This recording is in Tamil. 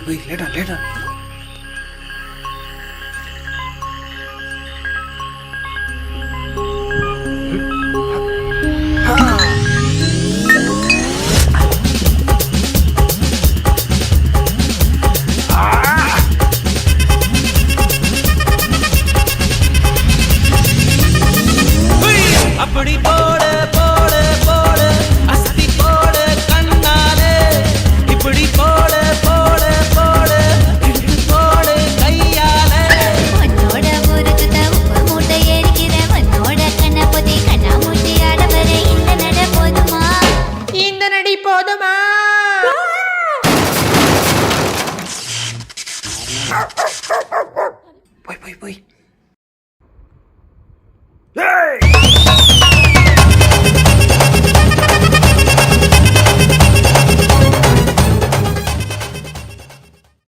போய் லேட்டா லேட்டா. அப்படி போட போட போட அஸ்தி போட கண்ணாலே இப்படி போட போட போட இழுத்து போட கையாலே உன்னோட ஊருக்கு தான் உப்பு மூட்டை எரிக்கிற உன்னோட கண்ணை பொத்தி கண்ணா மூட்டி ஆட வர இந்த நட போதுமா இந்த நடி போதுமா? போய் போய் போய்